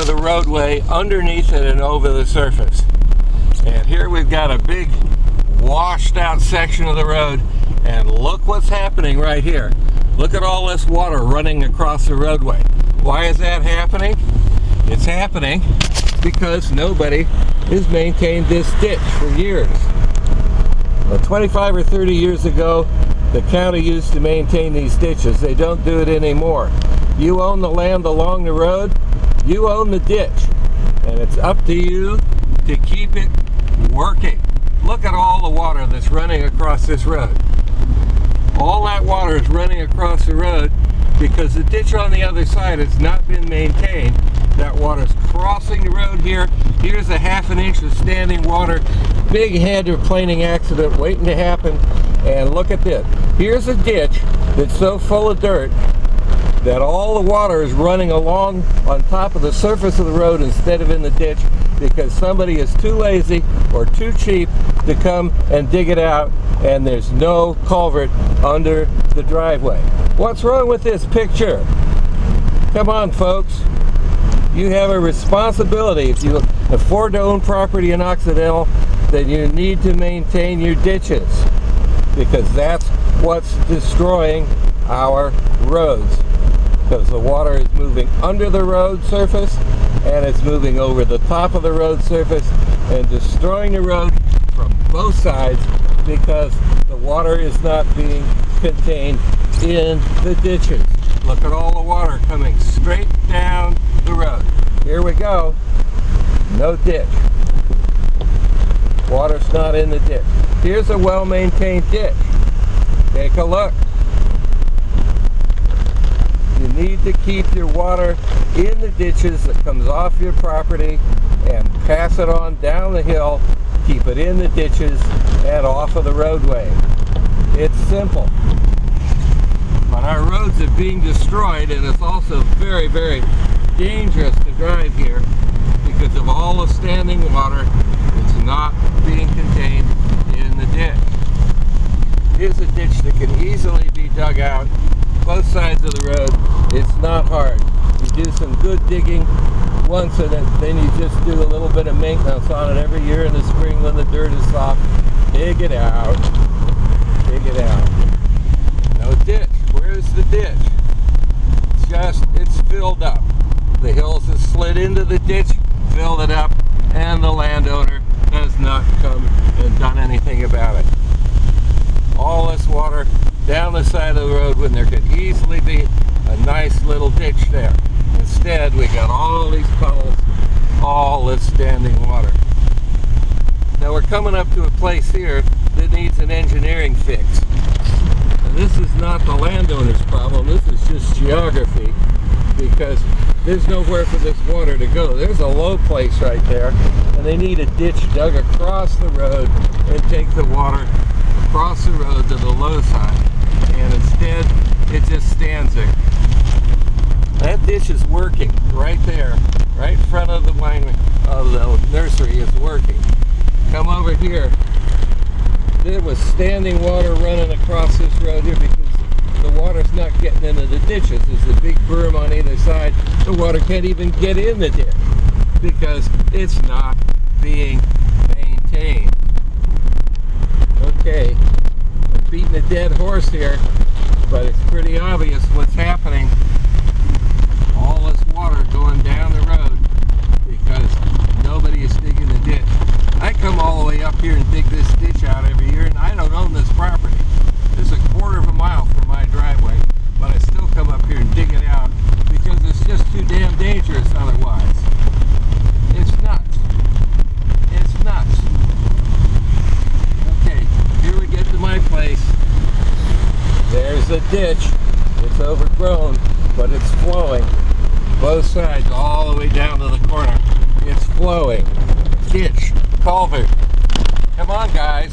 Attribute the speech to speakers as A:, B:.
A: of the roadway, underneath it and over the surface. And here we've got a big washed out section of the road, and look what's happening right here. Look at all this water running across the roadway. Why is that happening? It's happening because nobody has maintained this ditch for years. Well, 25 or 30 years ago, the county used to maintain these ditches. They don't do it anymore. You own the land along the road, you own the ditch, and it's up to you to keep it working. Look at all the water that's running across this road. All that water is running across the road because the ditch on the other side has not been maintained. That water's crossing the road here. Here's a ½ an inch of standing water. Big hydroplaning accident waiting to happen. And look at this. Here's a ditch that's so full of dirt that all the water is running along on top of the surface of the road instead of in the ditch because somebody is too lazy or too cheap to come and dig it out, and there's no culvert under the driveway. What's wrong with this picture? Come on, folks. You have a responsibility. If you afford to own property in Occidental, then you need to maintain your ditches because that's what's destroying our roads. Because the water is moving under the road surface and it's moving over the top of the road surface and destroying the road from both sides because the water is not being contained in the ditches. Look at all the water coming straight down the road. Here we go. No ditch. Water's not in the ditch. Here's a well-maintained ditch. Take a look. You need to keep your water in the ditches that comes off your property and pass it on down the hill. Keep it in the ditches and off of the roadway. It's simple. But our roads are being destroyed, and it's also very, very dangerous to drive here because of all the standing water that's not being contained in the ditch. Here's a ditch that can easily be dug out both sides of the road. It's not hard. You do some good digging once and then you just do a little bit of maintenance on it every year in the spring when the dirt is soft. Dig it out. Dig it out. No ditch. Where's the ditch? It's filled up. The hills have slid into the ditch, filled it up, and the landowner has not come and done anything about it. All this water down the side of the road when there could easily be a nice little ditch there. Instead, we got all these puddles, all this standing water. Now we're coming up to a place here that needs an engineering fix. And this is not the landowner's problem, this is just geography, because there's nowhere for this water to go. There's a low place right there, and they need a ditch dug across the road and take the water across the road to the low side. And instead, it just stands there. That ditch is working right there, right in front of the nursery is working. Come over here. There was standing water running across this road here because the water's not getting into the ditches. There's a big berm on either side. The water can't even get in the ditch because it's not being maintained. Okay, I'm beating a dead horse here, but it's pretty obvious what's happening. All this water going down the road because nobody is digging the ditch. I come all the way up here and dig this ditch out every year, and I don't own this property. This is a quarter of a mile from my driveway, but I still come up here and dig it out because it's just too damn dangerous otherwise. It's nuts. It's nuts. Okay, here we get to my place. There's a ditch. It's overgrown, but it's flowing. Both sides, all the way down to the corner. It's flowing. Ditch, culvert. Come on, guys.